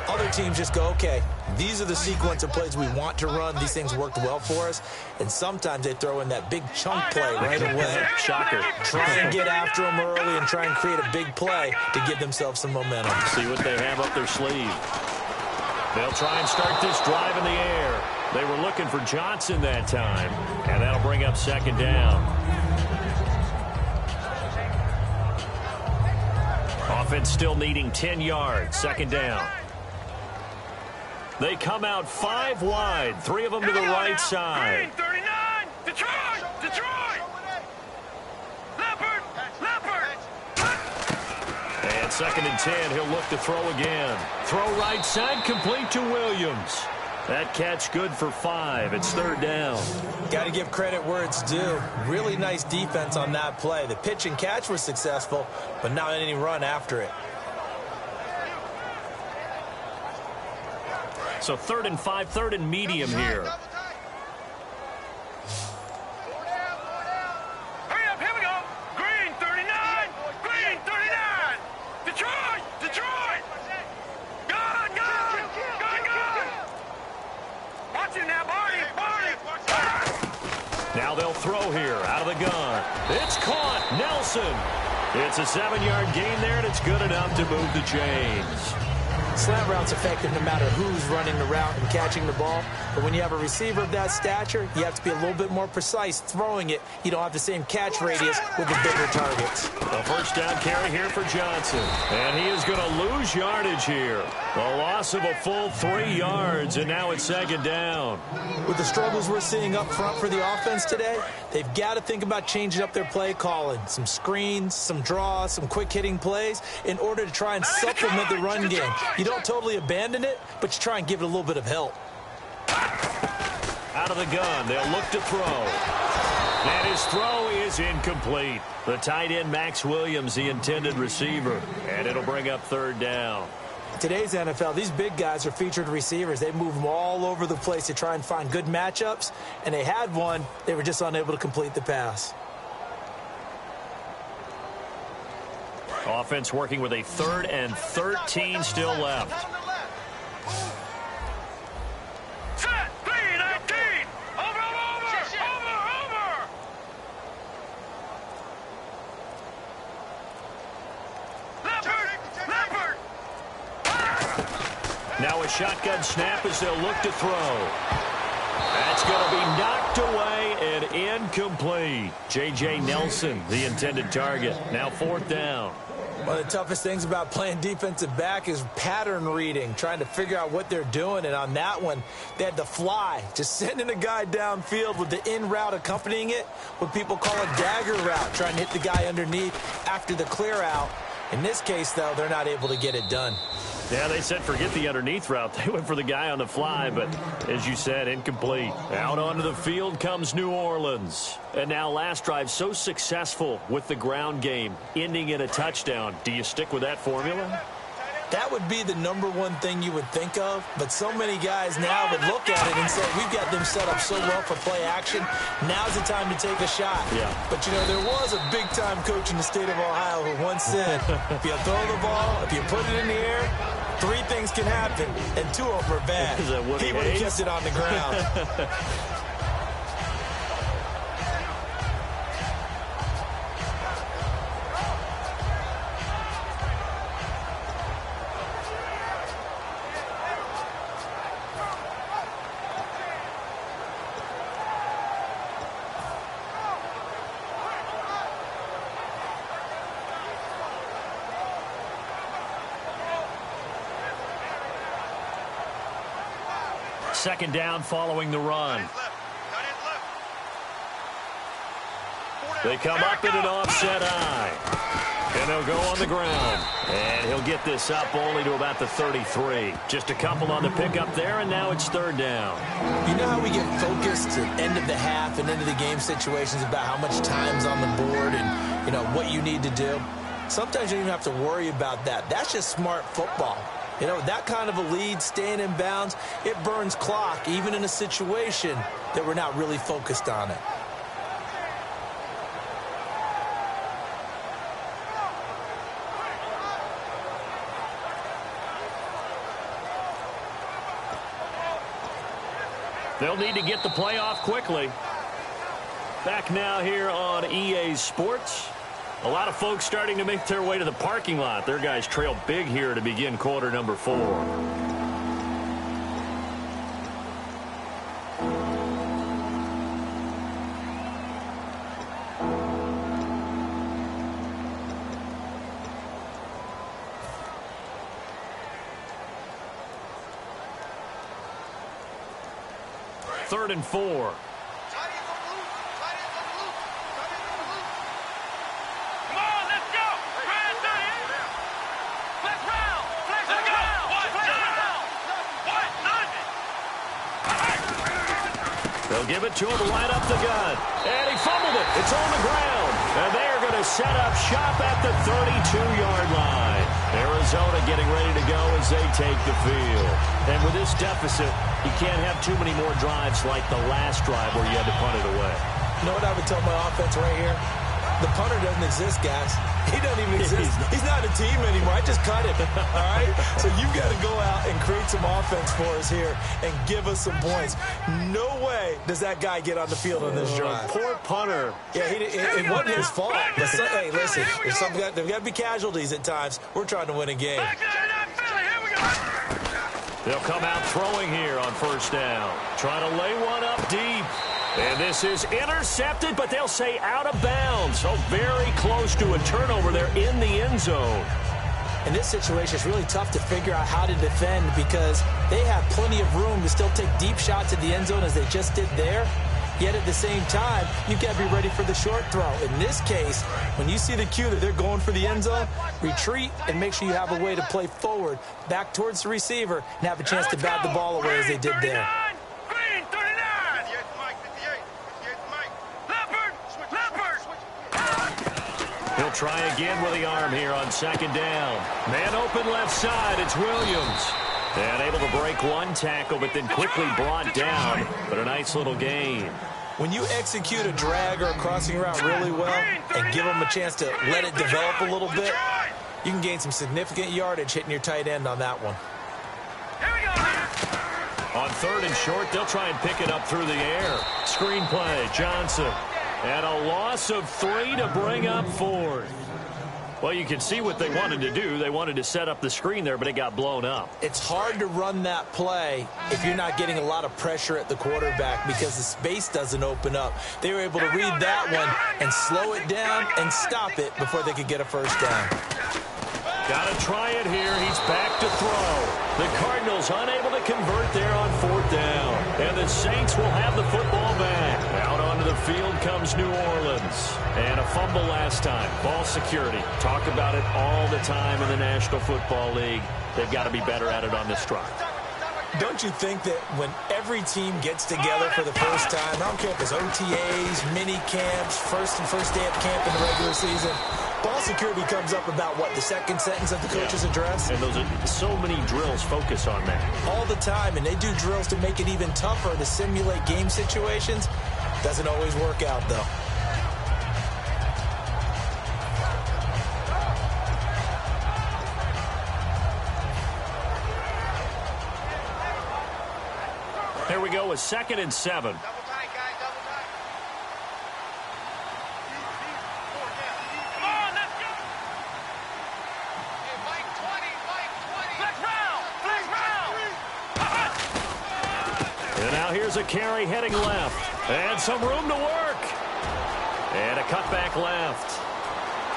Other teams just go, okay, these are the sequence of plays we want to run. These things worked well for us. And sometimes they throw in that big chunk play right away. Shocker. Try and get after them early and try and create a big play to give themselves some momentum. See what they have up their sleeve. They'll try and start this drive in the air. They were looking for Johnson that time, and that'll bring up second down. Offense still needing 10 yards, second down. They come out 5 wide, 3 of them to the right side. Green, 39, Detroit, Detroit. Leopard, Leopard. And second and 10, he'll look to throw again. Throw right side, complete to Williams. That catch good for 5. It's third down. Got to give credit where it's due. Really nice defense on that play. The pitch and catch was successful, but not any run after it. So 3rd and 5, 3rd and medium here. Hurry up, here we go. Green, 39, Green, 39. Detroit, Detroit. Gun, gun, gun, gun. Watch it now, Barney, Barney. Now they'll throw here out of the gun. It's caught. Nelson. It's a 7-yard gain there, and it's good enough to move the chains. Slant route's effective no matter who's running the route and catching the ball. But when you have a receiver of that stature, you have to be a little bit more precise throwing it. You don't have the same catch radius with the bigger targets. A first down carry here for Johnson. And he is going to lose yardage here. A loss of a full 3 yards, and now it's second down. With the struggles we're seeing up front for the offense today, they've got to think about changing up their play calling. Some screens, some draws, some quick-hitting plays in order to try and supplement the run game. You don't totally abandon it, but you try and give it a little bit of help. Out of the gun, they'll look to throw. And his throw is incomplete. The tight end, Max Williams, the intended receiver. And it'll bring up third down. Today's NFL, these big guys are featured receivers. They move them all over the place to try and find good matchups, and they had one. They were just unable to complete the pass. Offense working with a 3rd and 13 still left. Set, 3-19. Over. Leopard. Now a shotgun snap as they'll look to throw. That's going to be knocked away and incomplete. J.J. Nelson, the intended target. Now 4th down. One of the toughest things about playing defensive back is pattern reading, trying to figure out what they're doing. And on that one, they had to fly, just sending a guy downfield with the in route accompanying it, what people call a dagger route, trying to hit the guy underneath after the clear out. In this case, though, they're not able to get it done. Yeah, they said forget the underneath route. They went for the guy on the fly, but as you said, incomplete. Out onto the field comes New Orleans. And now last drive so successful with the ground game, ending in a touchdown. Do you stick with that formula? That would be the #1 thing you would think of, but so many guys now would look at it and say, we've got them set up so well for play action. Now's the time to take a shot. Yeah. But, you know, there was a big-time coach in the state of Ohio who once said, if you throw the ball, if you put it in the air, 3 things can happen, and 2 of them are bad. Is that Woody He would have Hayes? kept it on the ground. Second down following the run. They come up in an offset eye. And they'll go on the ground. And he'll get this up only to about the 33. Just a couple on the pickup there, and now it's third down. You know how we get focused at end of the half and into the game situations about how much time's on the board and, what you need to do? Sometimes you don't even have to worry about that. That's just smart football. That kind of a lead, staying in bounds, it burns clock, even in a situation that we're not really focused on it. They'll need to get the play off quickly. Back now here on EA Sports. A lot of folks starting to make their way to the parking lot. Their guys trail big here to begin quarter number 4. Third and 4. They'll give it to him right up the gut. And he fumbled it. It's on the ground. And they're going to set up shop at the 32-yard line. Arizona getting ready to go as they take the field. And with this deficit, you can't have too many more drives like the last drive where you had to punt it away. You know what I would tell my offense right here? The punter doesn't exist, guys. He doesn't even exist. He's not a team anymore. I just cut him, all right? So you've got to go out and create some offense for us here and give us some points. No way does that guy get on the field on this drive. Poor punter. Yeah, it wasn't his fault. But hey, listen, there's got to be casualties at times. We're trying to win a game. They'll come out throwing here on first down. Trying to lay one up deep. And this is intercepted, but they'll say out of bounds. So very close to a turnover there in the end zone. In this situation, it's really tough to figure out how to defend because they have plenty of room to still take deep shots at the end zone as they just did there. Yet at the same time, you've got to be ready for the short throw. In this case, when you see the cue that they're going for the end zone, retreat and make sure you have a way to play forward, back towards the receiver, and have a chance to bat the ball away as they did there. He'll try again with the arm here on second down. Man open left side, it's Williams. And able to break one tackle, but then quickly brought down. But a nice little gain. When you execute a drag or a crossing route really well and give them a chance to let it develop a little bit, you can gain some significant yardage hitting your tight end on that one. On third and short, they'll try and pick it up through the air. Screen play, Johnson. And a loss of 3 to bring up fourth. Well, you can see what they wanted to do. They wanted to set up the screen there, but it got blown up. It's hard to run that play if you're not getting a lot of pressure at the quarterback because the space doesn't open up. They were able to read that one and slow it down and stop it before they could get a first down. Got to try it here. He's back to throw. The Cardinals unable to convert there on fourth down. And the Saints will have the football back. Out onto the field comes New Orleans. And a fumble last time. Ball security. Talk about it all the time in the National Football League. They've got to be better at it on this drive. Don't you think that when every team gets together for the first time, I don't care if it's OTAs, mini camps, first day of camp in the regular season, ball security comes up about, what, the second sentence of the coach's address? And those are so many drills focus on that. All the time, and they do drills to make it even tougher to simulate game situations. Doesn't always work out, though. Here we go with 2nd and 7. And now here's a carry heading left. And some room to work. And a cutback left.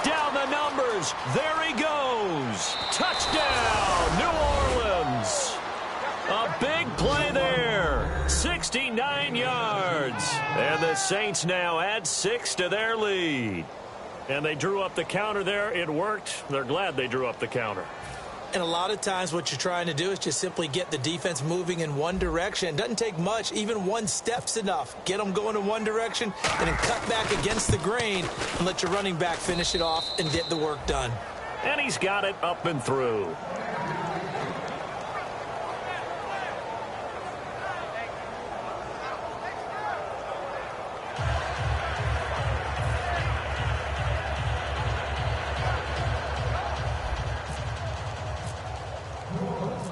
Down the numbers. There he goes. Touchdown, New Orleans. A big play there. 69 yards. And the Saints now add 6 to their lead. And they drew up the counter there. It worked. They're glad they drew up the counter. And a lot of times what you're trying to do is just simply get the defense moving in one direction. It doesn't take much. Even one step's enough. Get them going in one direction and then cut back against the grain and let your running back finish it off and get the work done. And he's got it up and through.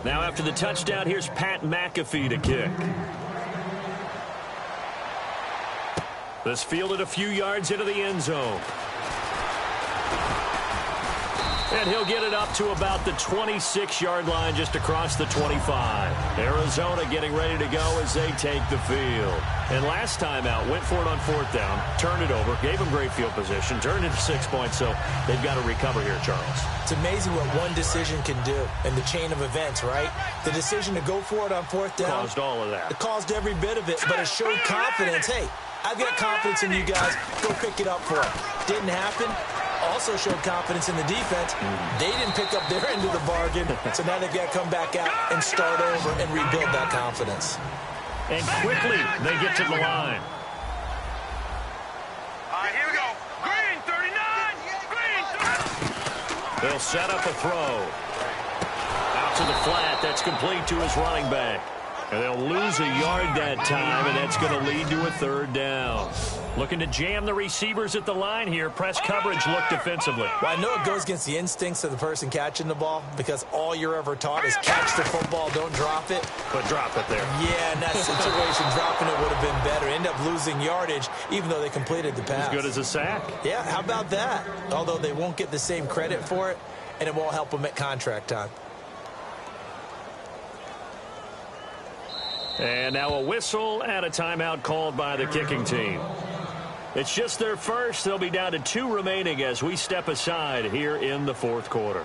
Now after the touchdown, here's Pat McAfee to kick. This fielded a few yards into the end zone. And he'll get it up to about the 26-yard line just across the 25. Arizona getting ready to go as they take the field. And last time out, went for it on fourth down, turned it over, gave them great field position, turned it to 6 points, so they've got to recover here, Charles. It's amazing what one decision can do in the chain of events, right? The decision to go for it on fourth down. Caused all of that. It caused every bit of it, but it showed confidence. Hey, I've got confidence in you guys. Go pick it up for it. Didn't happen. Also showed confidence in the defense. They didn't pick up their end of the bargain, so now they've got to come back out and start over and rebuild that confidence. And quickly, they get to the line. All right, here we go. Green, 39. Green, 30. They'll set up a throw. Out to the flat. That's complete to his running back. And they'll lose a yard that time, and that's going to lead to a third down. Looking to jam the receivers at the line here. Press coverage look defensively. Well, I know it goes against the instincts of the person catching the ball because all you're ever taught is catch the football, don't drop it. But drop it there. Yeah, in that situation, dropping it would have been better. End up losing yardage, even though they completed the pass. As good as a sack. Yeah, how about that? Although they won't get the same credit for it, and it won't help them at contract time. And now a whistle and a timeout called by the kicking team. It's just their first. They'll be down to 2 remaining as we step aside here in the fourth quarter.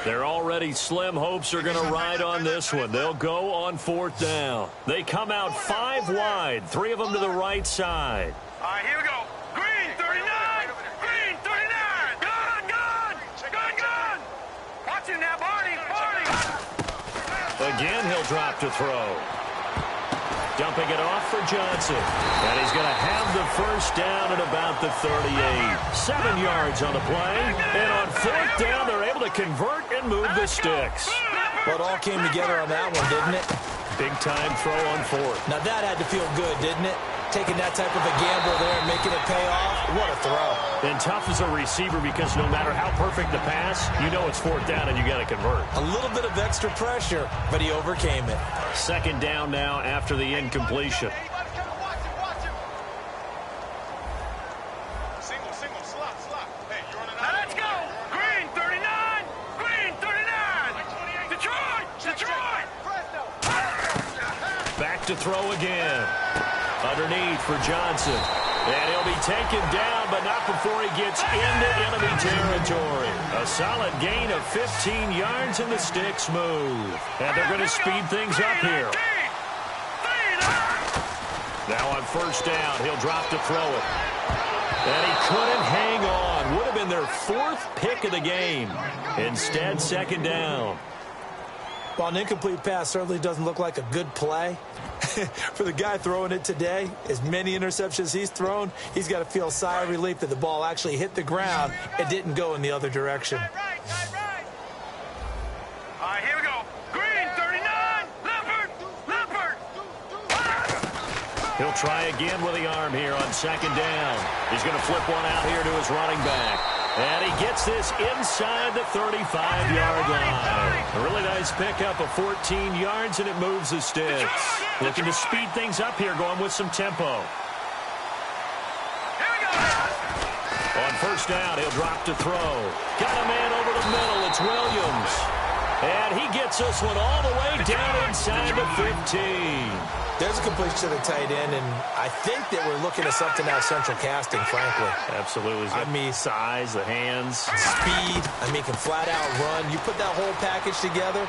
Their already slim hopes are going to ride on this one. They'll go on fourth down. They come out 5 wide, 3 of them to the right side. All right, here we go. Green, 39. Green, 39. Gun. Watch him now, Barney. Again, he'll drop to throw. Dumping it off for Johnson. And he's going to have the first down at about the 38. 7 yards on the play. And on fourth down, they're able to convert and move the sticks. Well, it all came together on that one, didn't it? Big-time throw on fourth. Now, that had to feel good, didn't it? Taking that type of a gamble there and making it pay off. What a throw. And tough as a receiver because no matter how perfect the pass, you know it's fourth down and you got to convert. A little bit of extra pressure, but he overcame it. Second down now after the incompletion. Single, slot. Hey, you're on an now let's go. Green, 39. Green, 39. Detroit. Back to throw again. Underneath for Johnson. And he'll be taken down, but not before he gets into enemy territory. A solid gain of 15 yards, and the sticks move. And they're going to speed things up here. Now on first down, he'll drop to throw it. And he couldn't hang on. Would have been their 4th pick of the game. Instead, second down. Well, an incomplete pass certainly doesn't look like a good play. For the guy throwing it today, as many interceptions he's thrown, he's got to feel a sigh of relief that the ball actually hit the ground and didn't go in the other direction. Right. All right, here we go. Green, 39. Leopard. He'll try again with the arm here on second down. He's going to flip one out here to his running back. And he gets this inside the 35-yard line. A really nice pickup of 14 yards, and it moves the sticks. Looking to speed things up here, going with some tempo. Here we go. On first down, he'll drop to throw. Got a man over the middle. It's Williams. And he gets this one all the way down inside the 15. There's a completion to the tight end, and I think that we're looking at something out of central casting, frankly. Absolutely. I mean, size, the hands. Speed. I mean, can flat out run. You put that whole package together,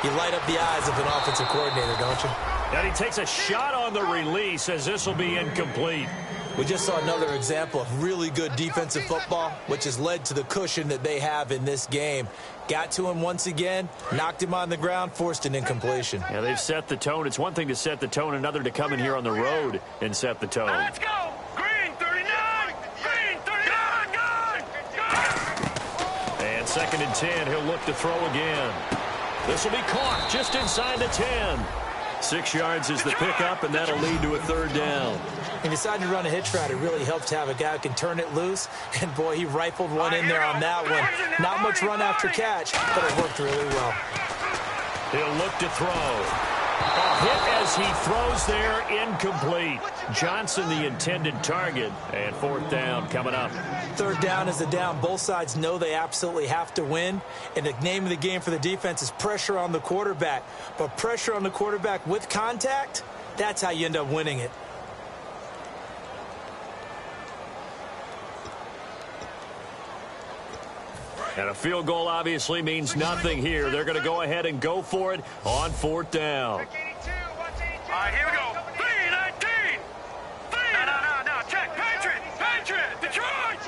you light up the eyes of an offensive coordinator, don't you? And he takes a shot on the release as this will be incomplete. We just saw another example of really good defensive football, which has led to the cushion that they have in this game. Got to him once again, knocked him on the ground, forced an incompletion. Yeah, they've set the tone. It's one thing to set the tone, another to come in here on the road and set the tone. Let's go! Green 39! Green 39! Good! And 2nd and 10, he'll look to throw again. This will be caught just inside the 10. 6 yards is the pickup, and that'll lead to a 3rd down. He decided to run a hitch route. It really helps to have a guy who can turn it loose. And, boy, he rifled one in there on that one. Not much run after catch, but it worked really well. He'll look to throw. A hit as he throws there, incomplete. Johnson, the intended target, and 4th down coming up. 3rd down is the down. Both sides know they absolutely have to win. And the name of the game for the defense is pressure on the quarterback. But pressure on the quarterback with contact, that's how you end up winning it. And a field goal obviously means nothing here. They're going to go ahead and go for it on 4th down. All right, here we go. 3-19! No. Check. Patriot! Detroit!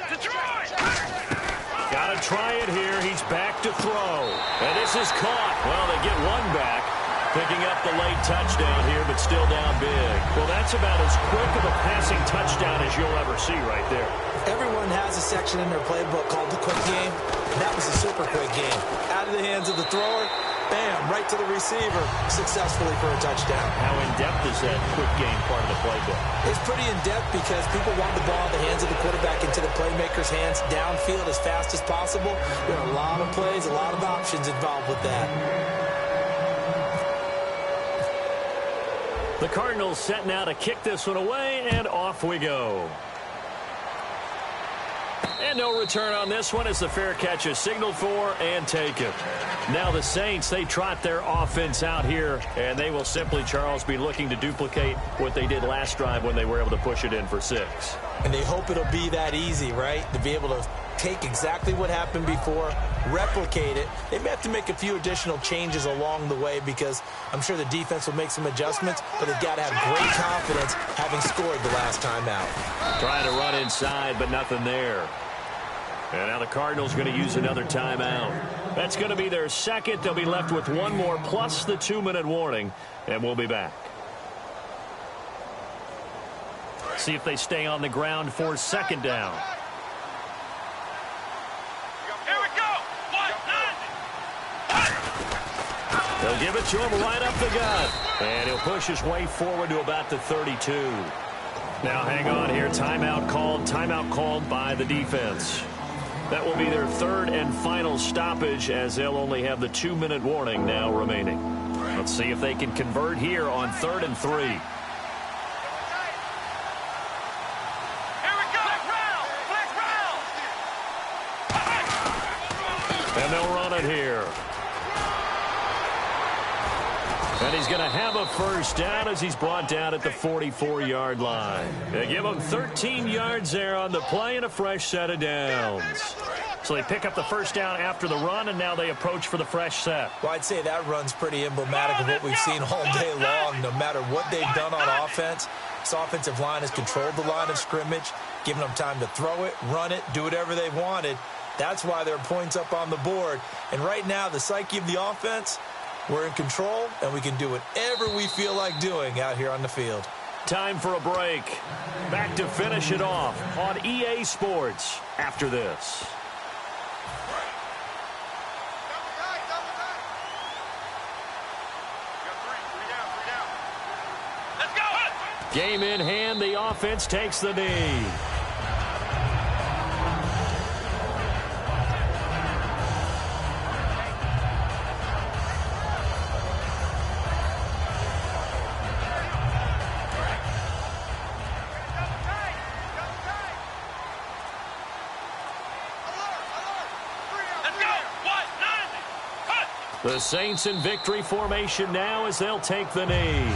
Got to try it here. He's back to throw. And this is caught. Well, they get one back. Picking up the late touchdown here, but still down big. Well, that's about as quick of a passing touchdown as you'll ever see right there. Everyone has a section in their playbook called the quick game. That was a super quick game. Out of the hands of the thrower, bam, right to the receiver, successfully for a touchdown. How in-depth is that quick game part of the playbook? It's pretty in-depth because people want the ball in the hands of the quarterback into the playmaker's hands downfield as fast as possible. There are a lot of plays, a lot of options involved with that. The Cardinals set now to kick this one away, and off we go. And no return on this one as the fair catch is signaled for and taken. Now the Saints, they trot their offense out here, and they will simply, Charles, be looking to duplicate what they did last drive when they were able to push it in for 6. And they hope it'll be that easy, right? To be able to take exactly what happened before, replicate it. They may have to make a few additional changes along the way because I'm sure the defense will make some adjustments, but they've got to have great confidence having scored the last time out. Trying to run inside, but nothing there. And now the Cardinals going to use another timeout. That's going to be their 2nd. They'll be left with one more plus the 2-minute warning, and we'll be back. See if they stay on the ground for 2nd down. Here we go! They'll give it to him right up the gut. And he'll push his way forward to about the 32. Now hang on here. Timeout called by the defense. That will be their 3rd and final stoppage as they'll only have the 2-minute warning now remaining. Let's see if they can convert here on 3rd and 3. Here we go! Flex round! And they'll run it here. And he's going to have a 1st down as he's brought down at the 44-yard line. They give him 13 yards there on the play and a fresh set of downs. So they pick up the 1st down after the run, and now they approach for the fresh set. Well, I'd say that run's pretty emblematic of what we've seen all day long. No matter what they've done on offense, this offensive line has controlled the line of scrimmage, given them time to throw it, run it, do whatever they wanted. That's why there are points up on the board. And right now, the psyche of the offense, we're in control, and we can do whatever we feel like doing out here on the field. Time for a break. Back to finish it off on EA Sports after this. Let's go! Game in hand, the offense takes the knee. The Saints in victory formation now as they'll take the knee.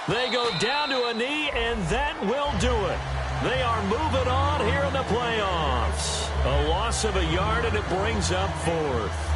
They go down to a knee, and that will do it. They are moving on here in the playoffs. A loss of a yard, and it brings up fourth.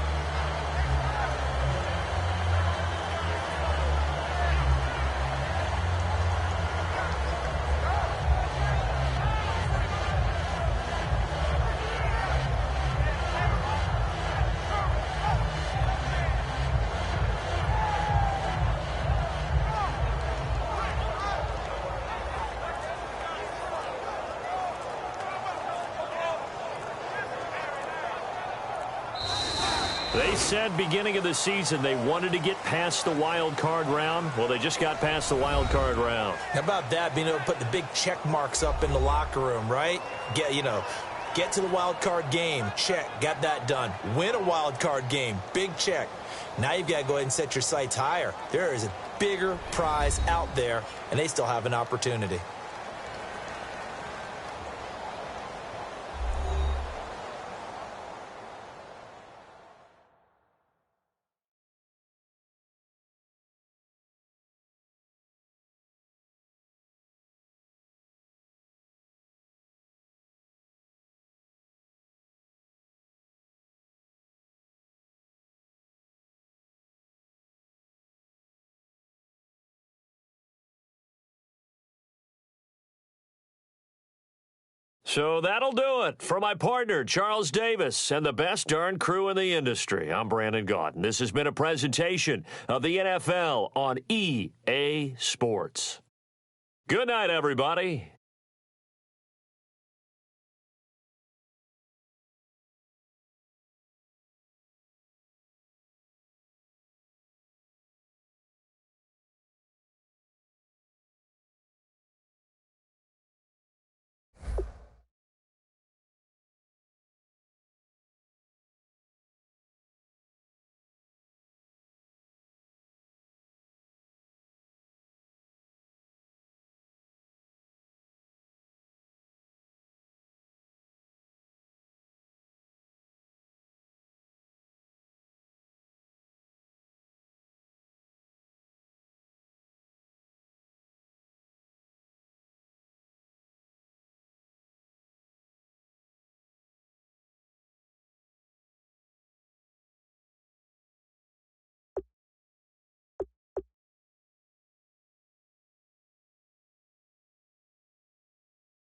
They said beginning of the season they wanted to get past the wild card round. Well, they just got past the wild card round. How about that, being able to put the big check marks up in the locker room, right? Get to the wild card game, check, got that done. Win a wild card game, big check. Now you've got to go ahead and set your sights higher. There is a bigger prize out there, and they still have an opportunity. So that'll do it. For my partner, Charles Davis, and the best darn crew in the industry, I'm Brandon Gaudin. This has been a presentation of the NFL on EA Sports. Good night, everybody.